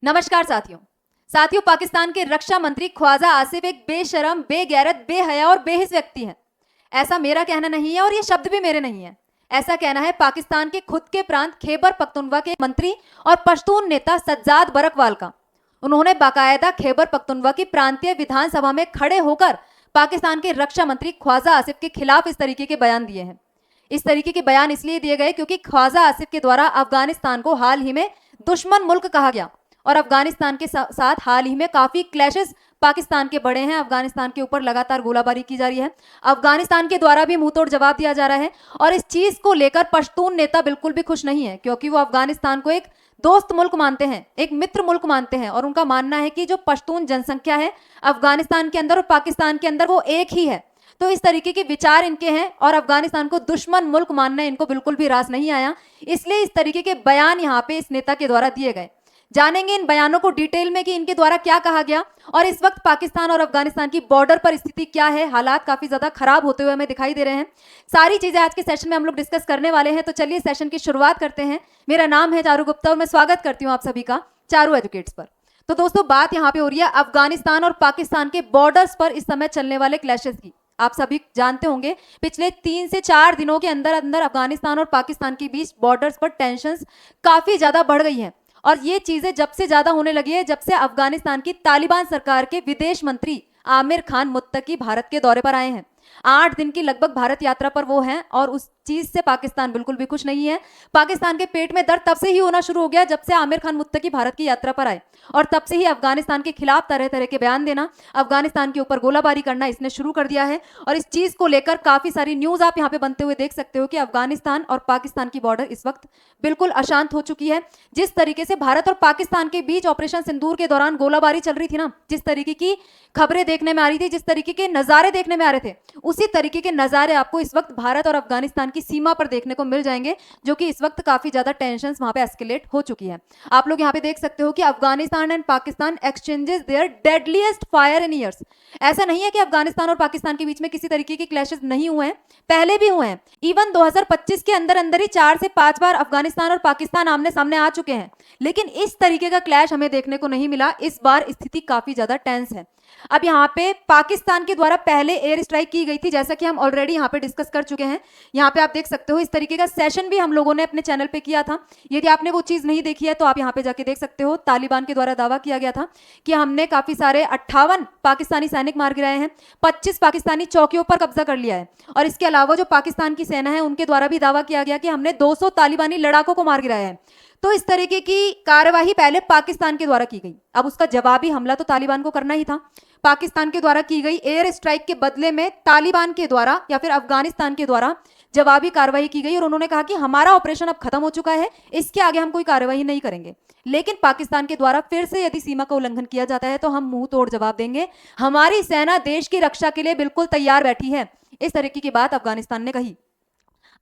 नमस्कार साथियों पाकिस्तान के रक्षा मंत्री ख्वाजा आसिफ एक बेशरम, बेगैरत, बेहया और बेहिस व्यक्ति हैं। ऐसा मेरा कहना नहीं है और ये शब्द भी मेरे नहीं है। ऐसा कहना है पाकिस्तान के खुद के प्रांत खैबर पख्तूनख्वा के मंत्री और पश्तून नेता सज्जाद बरकवाल का। उन्होंने बाकायदा खैबर पख्तूनख्वा की प्रांतीय विधानसभा में खड़े होकर पाकिस्तान के रक्षा मंत्री ख्वाजा आसिफ के खिलाफ इस तरीके के बयान दिए हैं। इस तरीके के बयान इसलिए दिए गए क्योंकि ख्वाजा आसिफ के द्वारा अफगानिस्तान को हाल ही में दुश्मन मुल्क कहा गया और अफगानिस्तान के साथ हाल ही में काफी क्लैशेस पाकिस्तान के बड़े हैं। अफगानिस्तान के ऊपर लगातार गोलाबारी की जा रही है, अफगानिस्तान के द्वारा भी मुंह तोड़ जवाब दिया जा रहा है और इस चीज को लेकर पश्तून नेता बिल्कुल भी खुश नहीं है क्योंकि वो अफगानिस्तान को एक दोस्त मुल्क मानते हैं, एक मित्र मुल्क मानते हैं और उनका मानना है कि जो पश्तून जनसंख्या है अफगानिस्तान के अंदर और पाकिस्तान के अंदर वो एक ही है। तो इस तरीके के विचार इनके हैं और अफगानिस्तान को दुश्मन मुल्क मानना इनको बिल्कुल भी रास नहीं आया, इसलिए इस तरीके के बयान यहाँ पे इस नेता के द्वारा दिए गए। जानेंगे इन बयानों को डिटेल में कि इनके द्वारा क्या कहा गया और इस वक्त पाकिस्तान और अफगानिस्तान की बॉर्डर पर स्थिति क्या है। हालात काफी ज्यादा खराब होते हुए हमें दिखाई दे रहे हैं। सारी चीजें आज के सेशन में हम लोग डिस्कस करने वाले हैं, तो चलिए सेशन की शुरुआत करते हैं। मेरा नाम है चारू गुप्ता और मैं स्वागत करती हूँ आप सभी का चारू एजुकेट्स पर। तो दोस्तों बात यहाँ पे हो रही है अफगानिस्तान और पाकिस्तान के बॉर्डर्स पर इस समय चलने वाले क्लैशेस की। आप सभी जानते होंगे पिछले 3 से 4 दिनों के अंदर अंदर अफगानिस्तान और पाकिस्तान के बीच बॉर्डर्स पर टेंशंस काफी ज्यादा बढ़ गई हैं और ये चीजें जब से ज्यादा होने लगी है जब से अफगानिस्तान की तालिबान सरकार के विदेश मंत्री आमिर खान मुत्तकी भारत के दौरे पर आए हैं। 8 दिन की लगभग भारत यात्रा पर वो हैं और उस चीज से पाकिस्तान बिल्कुल भी खुश नहीं है। पाकिस्तान के पेट में दर्द तब से ही होना शुरू हो गया जब से आमिर खान मुत्तकी भारत की यात्रा पर आए और तब से ही अफगानिस्तान के खिलाफ तरह तरह के बयान देना, अफगानिस्तान के ऊपर गोलाबारी करना इसने शुरू कर दिया है। और इस चीज को लेकर काफी सारी न्यूज आप यहाँ पे बनते हुए देख सकते हो कि अफगानिस्तान और पाकिस्तान की बॉर्डर इस वक्त बिल्कुल अशांत हो चुकी है। जिस तरीके से भारत और पाकिस्तान के बीच ऑपरेशन सिंदूर के दौरान गोलाबारी चल रही थी ना, जिस तरीके की खबरें देखने में आ रही थी, जिस तरीके के नजारे देखने में आ रहे थे, उसी तरीके के नजारे आपको इस वक्त भारत और अफगानिस्तान की सीमा पर देखने को मिल जाएंगे, जो कि इस वक्त काफी ज्यादा टेंशन वहां पे एस्केलेट हो चुकी है। आप लोग यहाँ पे देख सकते हो कि Afghanistan and Pakistan exchanges their deadliest fire in years. ऐसा नहीं है कि अफगानिस्तान और पाकिस्तान के बीच में किसी तरीके के क्लैशेस नहीं हुए हैं, पहले भी हुए हैं। इवन 2025 के अंदर अंदर ही 4 से 5 बार अफगानिस्तान और पाकिस्तान आमने सामने आ चुके हैं, लेकिन इस तरीके का क्लैश हमें देखने को नहीं मिला। इस बार स्थिति काफी ज्यादा टेंस है। अब यहाँ पे पाकिस्तान के द्वारा पहले एयर स्ट्राइक की गई थी, जैसा कि हम ऑलरेडी यहाँ पे डिस्कस कर चुके हैं। यहाँ पे आप देख सकते हो इस तरीके का सेशन भी हम लोगों ने अपने चैनल पे किया था। यदि आपने वो चीज नहीं देखी है तो आप यहाँ पे जाके देख सकते हो। तालिबान के द्वारा दावा किया गया था कि हमने काफी सारे 58 पाकिस्तानी सैनिक मार गिराए हैं, 25 पाकिस्तानी चौकियों पर कब्जा कर लिया है और इसके अलावा जो पाकिस्तान की सेना है उनके द्वारा भी दावा किया गया कि हमने 200 तालिबानी लड़ाकों को मार गिराया है। तो इस तरीके की कार्यवाही पहले पाकिस्तान के द्वारा की गई। अब उसका जवाबी हमला तो तालिबान को करना ही था। पाकिस्तान के द्वारा की गई एयर स्ट्राइक के बदले में तालिबान के द्वारा या फिर अफगानिस्तान के द्वारा जवाबी कार्रवाई की गई और उन्होंने कहा कि हमारा ऑपरेशन अब खत्म हो चुका है, इसके आगे हम कोई कार्रवाई नहीं करेंगे। लेकिन पाकिस्तान के द्वारा फिर से यदि सीमा का उल्लंघन किया जाता है तो हम मुंह तोड़ जवाब देंगे। हमारी सेना देश की रक्षा के लिए बिल्कुल तैयार बैठी है। इस तरीके की बात अफगानिस्तान ने कही।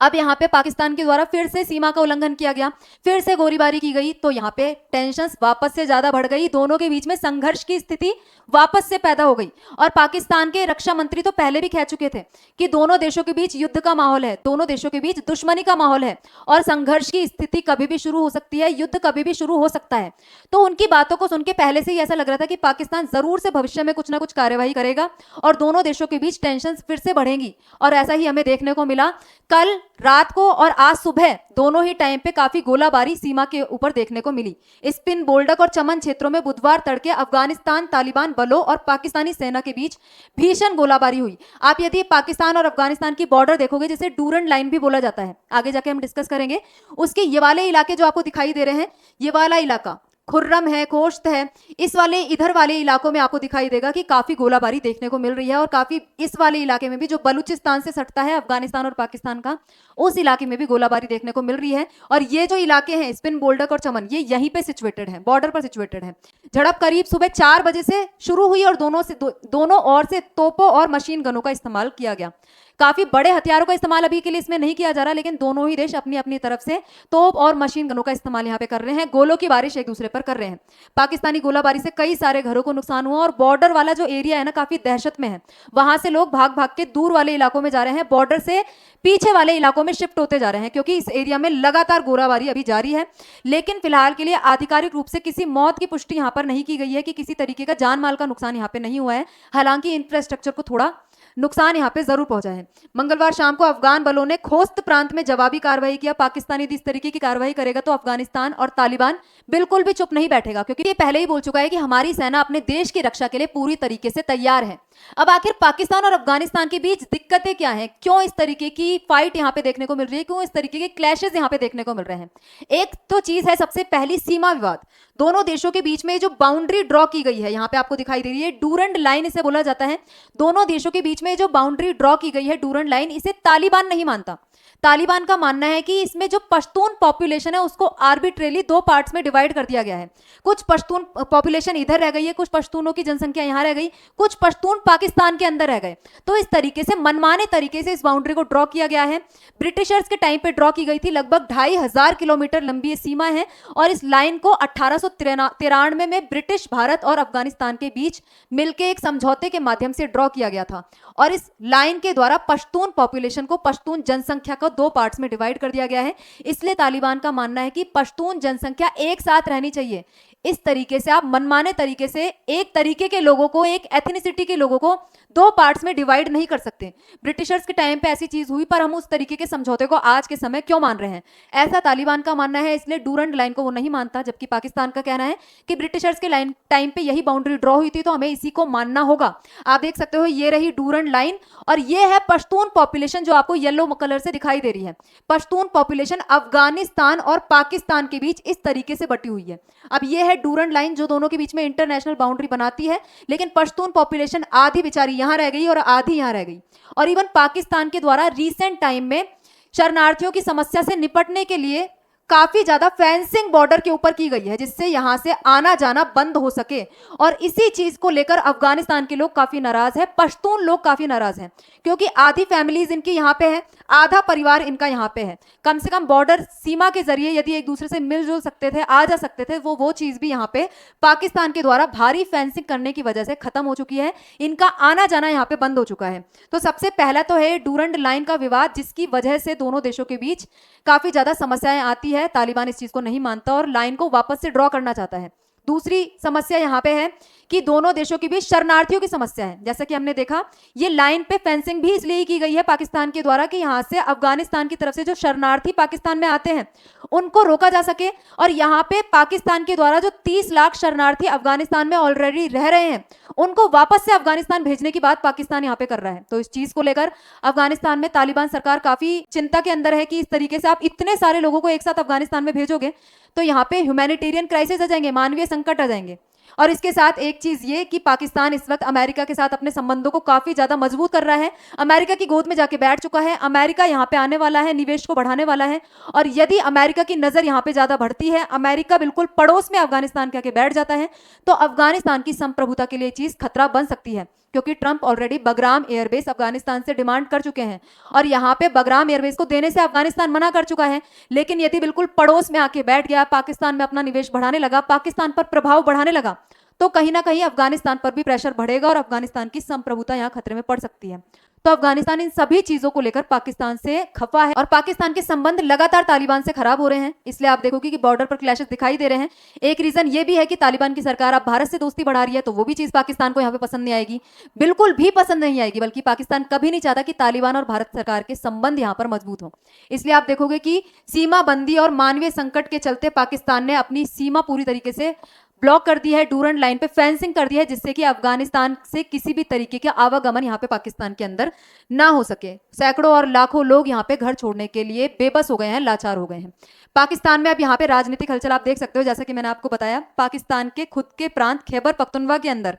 अब यहाँ पे पाकिस्तान के द्वारा फिर से सीमा का उल्लंघन किया गया, फिर से गोलीबारी की गई, तो यहाँ पे टेंशंस वापस से ज्यादा बढ़ गई। दोनों के बीच में संघर्ष की स्थिति वापस से पैदा हो गई और पाकिस्तान के रक्षा मंत्री तो पहले भी कह चुके थे कि दोनों देशों के बीच युद्ध का माहौल है, दोनों देशों के बीच दुश्मनी का माहौल है और संघर्ष की स्थिति कभी भी शुरू हो सकती है, युद्ध कभी भी शुरू हो सकता है। तो उनकी बातों को सुन के पहले से ही ऐसा लग रहा था कि पाकिस्तान जरूर से भविष्य में कुछ ना कुछ कार्यवाही करेगा और दोनों देशों के बीच टेंशन फिर से बढ़ेंगी और ऐसा ही हमें देखने को मिला। कल रात को और आज सुबह दोनों ही टाइम पे काफी गोलाबारी सीमा के ऊपर देखने को मिली। स्पिन बोल्डक और चमन क्षेत्रों में बुधवार तड़के अफगानिस्तान तालिबान बलों और पाकिस्तानी सेना के बीच भीषण गोलाबारी हुई। आप यदि पाकिस्तान और अफगानिस्तान की बॉर्डर देखोगे, जिसे डूरन लाइन भी बोला जाता है, आगे जाके हम डिस्कस करेंगे, उसके ये वाले इलाके जो आपको दिखाई दे रहे हैं, ये वाला इलाका खुर्रम है, खोश्त है, इस वाले इधर वाले इलाकों में आपको दिखाई देगा कि काफी गोलाबारी देखने को मिल रही है और काफी इस वाले इलाके में भी जो बलूचिस्तान से सटता है अफगानिस्तान और पाकिस्तान का, उस इलाके में भी गोलाबारी देखने को मिल रही है। और ये जो इलाके हैं स्पिन बोल्डक और चमन, ये यहीं पे सिचुएटेड है, बॉर्डर पर सिचुएटेड है। झड़प करीब सुबह 4 बजे से शुरू हुई और दोनों ओर से तोपों और मशीन गनों का इस्तेमाल किया गया। काफी बड़े हथियारों का इस्तेमाल अभी के लिए इसमें नहीं किया जा रहा, लेकिन दोनों ही देश अपनी अपनी तरफ से तोप और मशीन गनों का इस्तेमाल यहाँ पे कर रहे हैं, गोलों की बारिश एक दूसरे पर कर रहे हैं। पाकिस्तानी गोलाबारी से कई सारे घरों को नुकसान हुआ और बॉर्डर वाला जो एरिया है ना काफी दहशत में है, वहां से लोग भाग भाग के दूर वाले इलाकों में जा रहे हैं, बॉर्डर से पीछे वाले इलाकों में शिफ्ट होते जा रहे हैं, क्योंकि इस एरिया में लगातार गोलाबारी अभी जारी है। लेकिन फिलहाल के लिए आधिकारिक रूप से किसी मौत की पुष्टि यहाँ पर नहीं की गई है कि किसी तरीके का जान माल का नुकसान यहाँ पे नहीं हुआ है, हालांकि इंफ्रास्ट्रक्चर को थोड़ा नुकसान यहाँ पे जरूर पहुंचा है। मंगलवार शाम को अफगान बलों ने खोस्त प्रांत में जवाबी कार्रवाई किया। पाकिस्तान यदि इस तरीके की कार्रवाई करेगा तो अफगानिस्तान और तालिबान बिल्कुल भी चुप नहीं बैठेगा, क्योंकि ये पहले ही बोल चुका है कि हमारी सेना अपने देश की रक्षा के लिए पूरी तरीके से तैयार है। अब आखिर पाकिस्तान और अफगानिस्तान के बीच दिक्कतें क्या हैं, क्यों इस तरीके की फाइट यहाँ पे देखने को मिल रही है, क्यों इस तरीके के क्लैशेस यहाँ पे देखने को मिल रहे हैं? एक तो चीज है सबसे पहली सीमा विवाद। दोनों देशों के बीच में जो बाउंड्री ड्रॉ की गई है, यहाँ पे आपको दिखाई दे रही है डूरंड लाइन इसे बोला जाता है। दोनों देशों के बीच में जो बाउंड्री ड्रॉ की गई है डूरंड लाइन, इसे तालिबान नहीं मानता। तालिबान का मानना है कि इसमें जो पश्तून पॉपुलेशन है उसको आर्बिट्रेली दो पार्ट्स में डिवाइड कर दिया गया है। कुछ पश्तून पॉपुलेशन इधर रह गई है, कुछ पश्तूनों की जनसंख्या यहां रह गई, कुछ पश्तून पाकिस्तान के अंदर रह गए। तो इस तरीके से मनमाने तरीके से इस बाउंड्री को ड्रॉ किया गया है। ब्रिटिशर्स के टाइम पे ड्रॉ की गई थी। लगभग 2500 किलोमीटर लंबी ये सीमा है और इस लाइन को 1893 में ब्रिटिश भारत और अफगानिस्तान के बीच मिलकर एक समझौते के माध्यम से ड्रॉ किया गया था और इस लाइन के द्वारा पश्तून पॉपुलेशन को, पश्तून जनसंख्या को दो पार्ट्स में डिवाइड कर दिया गया है। इसलिए तालिबान का मानना है कि पश्तून जनसंख्या एक साथ रहनी चाहिए। इस तरीके से आप मनमाने तरीके से एक तरीके के लोगों को, एक एथनिसिटी के लोगों को दो पार्ट्स में डिवाइड नहीं कर सकते। ब्रिटिशर्स के टाइम पे ऐसी चीज हुई, पर हम उस तरीके के समझौते को आज के समय क्यों मान रहे हैं, ऐसा तालिबान का मानना है। इसलिए डूरंड लाइन को वो नहीं मानता, जबकि पाकिस्तान का कहना है कि ब्रिटिशर्स के टाइम पे यही बाउंड्री ड्रॉ हुई थी तो हमें इसी को मानना होगा। आप देख सकते हो ये रही डूरंड लाइन और ये है पश्तून पॉपुलेशन जो आपको येलो कलर से दिखाई दे रही है। पश्तून पॉपुलेशन अफगानिस्तान और पाकिस्तान के बीच इस तरीके से बटी हुई है। अब ये है डूरंड लाइन जो दोनों के बीच में इंटरनेशनल बाउंड्री बनाती है, लेकिन पश्तून पॉपुलेशन आधी बेचारी यहां रह गई और आधी यहां रह गई। और इवन पाकिस्तान के द्वारा रीसेंट टाइम में शरणार्थियों की समस्या से निपटने के लिए काफी ज्यादा फेंसिंग बॉर्डर के ऊपर की गई है, जिससे यहां से आना जाना बंद हो सके। और इसी चीज को लेकर अफगानिस्तान के लोग काफी नाराज है, पश्तून लोग काफी नाराज हैं, क्योंकि आधी फैमिलीज इनकी यहाँ पे है, आधा परिवार इनका यहाँ पे है। कम से कम बॉर्डर सीमा के जरिए यदि एक दूसरे से मिलजुल सकते थे, आ जा सकते थे, वो चीज भी यहाँ पे पाकिस्तान के द्वारा भारी फेंसिंग करने की वजह से खत्म हो चुकी है। इनका आना जाना यहाँ पे बंद हो चुका है। तो सबसे पहला तो है डूरंड लाइन का विवाद, जिसकी वजह से दोनों देशों के बीच काफी ज्यादा समस्याएं आती है। तालिबान इस चीज को नहीं मानता और लाइन को वापस से ड्रॉ करना चाहता है। दूसरी समस्या यहाँ पे है कि दोनों देशों के बीच शरणार्थियों की समस्या है। जैसा कि हमने देखा, ये लाइन पे फेंसिंग भी इसलिए की गई है पाकिस्तान के द्वारा कि यहाँ से अफगानिस्तान की तरफ से जो शरणार्थी पाकिस्तान में आते हैं उनको रोका जा सके। और यहाँ पे पाकिस्तान के द्वारा जो 30 लाख शरणार्थी अफगानिस्तान में ऑलरेडी रह रहे हैं उनको वापस से अफगानिस्तान भेजने की बात पाकिस्तान यहाँ पे कर रहा है। तो इस चीज को लेकर अफगानिस्तान में तालिबान सरकार काफी चिंता के अंदर है कि इस तरीके से आप इतने सारे लोगों को एक साथ अफगानिस्तान में भेजोगे तो यहाँ पे ह्यूमैनिटेरियन क्राइसिस आ जाएंगे, मानवीय संकट आ जाएंगे। और इसके साथ एक चीज ये कि पाकिस्तान इस वक्त अमेरिका के साथ अपने संबंधों को काफी ज्यादा मजबूत कर रहा है, अमेरिका की गोद में जाके बैठ चुका है, अमेरिका यहाँ पे आने वाला है, निवेश को बढ़ाने वाला है। और यदि अमेरिका की नजर यहाँ पे ज्यादा बढ़ती है, अमेरिका बिल्कुल पड़ोस में अफगानिस्तान के आके बैठ जाता है, तो अफगानिस्तान की संप्रभुता के लिए चीज खतरा बन सकती है। क्योंकि Trump already Bagram airbase Afghanistan से डिमांड कर चुके हैं और यहाँ पे बगराम एयरबेस को देने से अफगानिस्तान मना कर चुका है। लेकिन यदि बिल्कुल पड़ोस में आके बैठ गया, पाकिस्तान में अपना निवेश बढ़ाने लगा, पाकिस्तान पर प्रभाव बढ़ाने लगा, तो कहीं ना कहीं अफगानिस्तान पर भी प्रेशर बढ़ेगा और अफगानिस्तान की संप्रभुता यहाँ खतरे में पड़ सकती है। तो अफगानिस्तान इन सभी चीजों को लेकर पाकिस्तान से खफा है और पाकिस्तान के संबंध लगातार तालिबान से खराब हो रहे हैं। इसलिए आप देखोगे कि बॉर्डर पर क्लैशेस दिखाई दे रहे हैं। एक रीजन ये भी है कि तालिबान की सरकार अब भारत से दोस्ती बढ़ा रही है, तो वो भी चीज पाकिस्तान को यहाँ पे पसंद नहीं आएगी, बिल्कुल भी पसंद नहीं आएगी। बल्कि पाकिस्तान कभी नहीं चाहता कि तालिबान और भारत सरकार के संबंध यहाँ पर मजबूत हो। इसलिए आप देखोगे कि सीमा बंदी और मानवीय संकट के चलते पाकिस्तान ने अपनी सीमा पूरी तरीके से ब्लॉक कर दी है, डूरंड लाइन पे फेंसिंग कर दी है, जिससे कि अफगानिस्तान से किसी भी तरीके के आवागमन यहाँ पे पाकिस्तान के अंदर ना हो सके। सैकड़ों और लाखों लोग यहाँ पे घर छोड़ने के लिए बेबस हो गए हैं, लाचार हो गए हैं। पाकिस्तान में अब यहाँ पे राजनीतिक हलचल आप देख सकते हो। जैसा कि मैंने आपको बताया, पाकिस्तान के खुद के प्रांत खैबर पख्तूनख्वा के अंदर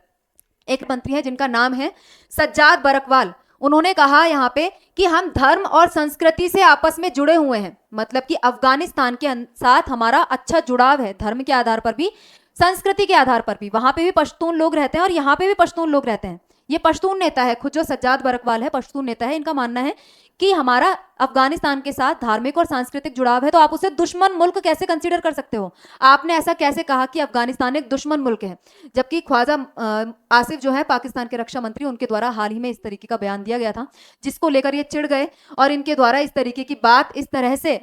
एक मंत्री है जिनका नाम है सज्जाद बरकवाल। उन्होंने कहा यहाँ पे कि हम धर्म और संस्कृति से आपस में जुड़े हुए हैं, मतलब कि अफगानिस्तान के साथ हमारा अच्छा जुड़ाव है, धर्म के आधार पर भी, संस्कृति के आधार पर भी। वहां पे भी पश्तून लोग रहते हैं और यहाँ पे भी पश्तून लोग रहते हैं। ये पश्तून नेता है, खुद जो सज्जाद बरकवाल है पश्तून नेता है, इनका मानना है कि हमारा अफगानिस्तान के साथ धार्मिक और सांस्कृतिक जुड़ाव है, तो आप उसे दुश्मन मुल्क कैसे कंसीडर कर सकते हो? आपने ऐसा कैसे कहा कि अफगानिस्तान एक दुश्मन मुल्क है? जबकि ख्वाजा आसिफ जो है पाकिस्तान के रक्षा मंत्री, उनके द्वारा हाल ही में इस तरीके का बयान दिया गया था, जिसको लेकर ये चिढ़ गए और इनके द्वारा इस तरीके की बात इस तरह से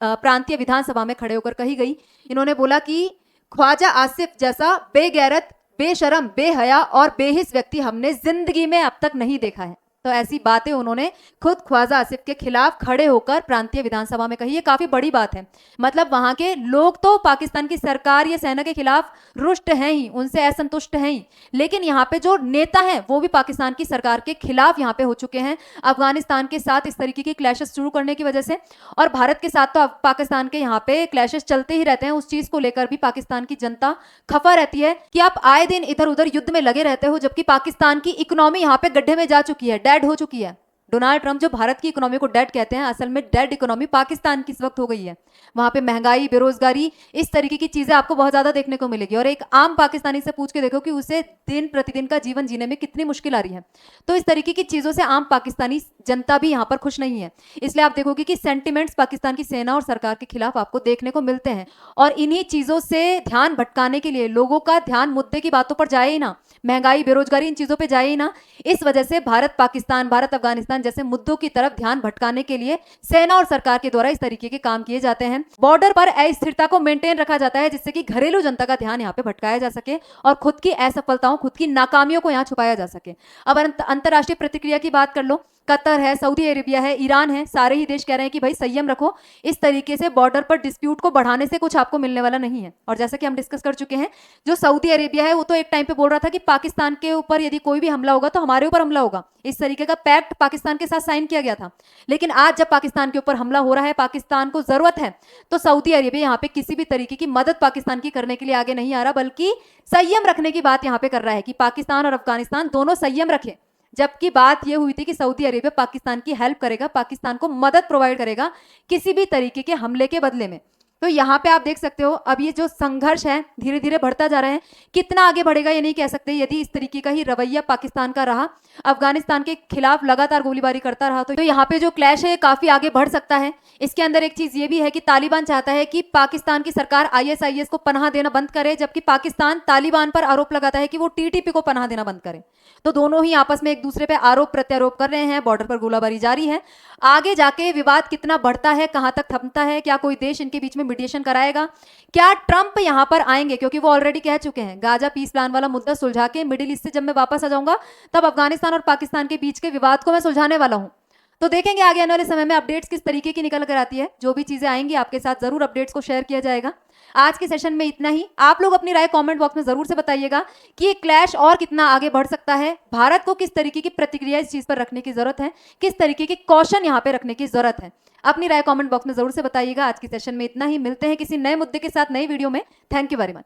प्रांतीय विधानसभा में खड़े होकर कही गई। इन्होंने बोला कि ख्वाजा आसिफ जैसा बेगैरत, बेशरम, बेहया और बेहिस व्यक्ति हमने जिंदगी में अब तक नहीं देखा है। तो ऐसी बातें उन्होंने खुद ख्वाजा आसिफ के खिलाफ खड़े होकर प्रांतीय विधानसभा में कही। ये काफी बड़ी बात है। मतलब वहां के लोग तो पाकिस्तान की सरकार या सेना के खिलाफ रुष्ट हैं ही, उनसे असंतुष्ट हैं ही, लेकिन यहाँ पे जो नेता हैं वो भी पाकिस्तान की सरकार के खिलाफ यहाँ पे हो चुके हैं अफगानिस्तान के साथ इस तरीके की क्लैशेस शुरू करने की वजह से। और भारत के साथ तो पाकिस्तान के यहाँ पे क्लैशेस चलते ही रहते हैं, उस चीज को लेकर भी पाकिस्तान की जनता खफा रहती है कि आप आए दिन इधर उधर युद्ध में लगे रहते हो, जबकि पाकिस्तान की इकोनॉमी यहाँ पे गड्ढे में जा चुकी है, डेड हो चुकी है। डोनाल्ड ट्रंप जो भारत की इकोनॉमी को डेड कहते हैं, असल में डेड इकोनॉमी पाकिस्तान की इस वक्त हो गई है। वहां पे महंगाई, बेरोजगारी, इस तरीके की चीजें आपको बहुत ज्यादा देखने को मिलेगी। और एक आम पाकिस्तानी से पूछ के देखो कि उसे दिन प्रतिदिन का जीवन जीने में कितनी मुश्किल आ रही है। तो इस तरीके की चीजों से आम पाकिस्तानी जनता भी यहाँ पर खुश नहीं है। इसलिए आप देखोगे कि सेंटिमेंट्स पाकिस्तान की सेना और सरकार के खिलाफ आपको देखने को मिलते हैं। और इन्हीं चीजों से ध्यान भटकाने के लिए, लोगों का ध्यान मुद्दे की बातों पर जाए ही ना, महंगाई, बेरोजगारी, इन चीजों पे जाए ही ना, इस वजह से भारत पाकिस्तान, भारत अफगानिस्तान जैसे मुद्दों की तरफ ध्यान भटकाने के लिए सेना और सरकार के द्वारा इस तरीके के काम किए जाते हैं। बॉर्डर पर अस्थिरता को मेंटेन रखा जाता है, जिससे कि घरेलू जनता का ध्यान यहाँ पे भटकाया जा सके और खुद की असफलताओं, खुद की नाकामियों को यहाँ छुपाया जा सके। अब अंतरराष्ट्रीय प्रतिक्रिया की बात कर लो, कतर है, सऊदी अरेबिया है, ईरान है, सारे ही देश कह रहे हैं कि भाई संयम रखो, इस तरीके से बॉर्डर पर डिस्प्यूट को बढ़ाने से कुछ आपको मिलने वाला नहीं है। और जैसा कि हम डिस्कस कर चुके हैं, जो सऊदी अरेबिया है वो तो एक टाइम पे बोल रहा था कि पाकिस्तान के ऊपर यदि कोई भी हमला होगा तो हमारे ऊपर हमला होगा, इस तरीके का पैक्ट पाकिस्तान के साथ साइन किया गया था। लेकिन आज जब पाकिस्तान के ऊपर हमला हो रहा है, पाकिस्तान को जरूरत है, तो सऊदी अरेबिया यहाँ पे किसी भी तरीके की मदद पाकिस्तान की करने के लिए आगे नहीं आ रहा, बल्कि संयम रखने की बात यहाँ पे कर रहा है कि पाकिस्तान और अफगानिस्तान दोनों संयम रखें। जबकि बात यह हुई थी कि सऊदी अरेबिया पाकिस्तान की हेल्प करेगा, पाकिस्तान को मदद प्रोवाइड करेगा किसी भी तरीके के हमले के बदले में। तो यहाँ पे आप देख सकते हो अब ये जो संघर्ष है धीरे धीरे बढ़ता जा रहा है। कितना आगे बढ़ेगा ये नहीं कह सकते। यदि इस तरीके का ही रवैया पाकिस्तान का रहा, अफगानिस्तान के खिलाफ लगातार गोलीबारी करता रहा, तो यहाँ पे जो क्लैश है काफी आगे बढ़ सकता है। इसके अंदर एक चीज ये भी है कि तालिबान चाहता है कि पाकिस्तान की सरकार ISIS को पनाह देना बंद करे, जबकि पाकिस्तान तालिबान पर आरोप लगाता है कि वो TTP को पनाह देना बंद करे। तो दोनों ही आपस में एक दूसरे पे आरोप प्रत्यारोप कर रहे हैं। बॉर्डर पर गोलाबारी जारी है। आगे जाके विवाद कितना बढ़ता है, कहां तक थमता है, क्या कोई देश इनके बीच में मीडिएशन कराएगा, क्या ट्रंप यहां पर आएंगे, क्योंकि वो ऑलरेडी कह चुके हैं गाजा पीस प्लान वाला मुद्दा सुलझा के मिडिल ईस्ट से जब मैं वापस आ जाऊंगा तब अफगानिस्तान और पाकिस्तान के बीच के विवाद को मैं सुलझाने वाला हूं। तो देखेंगे आगे आने वाले समय में अपडेट्स किस तरीके की निकल कर आती है। जो भी चीजें आएंगी आपके साथ जरूर अपडेट्स को शेयर किया जाएगा। आज के सेशन में इतना ही। आप लोग अपनी राय कमेंट बॉक्स में जरूर से बताइएगा कि ये क्लैश और कितना आगे बढ़ सकता है, भारत को किस तरीके की प्रतिक्रिया इस चीज पर रखने की जरूरत है, किस तरीके की कौशन यहाँ पे रखने की जरूरत है। अपनी राय कमेंट बॉक्स में जरूर से बताइएगा। आज के सेशन में इतना ही। मिलते हैं किसी नए मुद्दे के साथ नई वीडियो में। Thank you very much.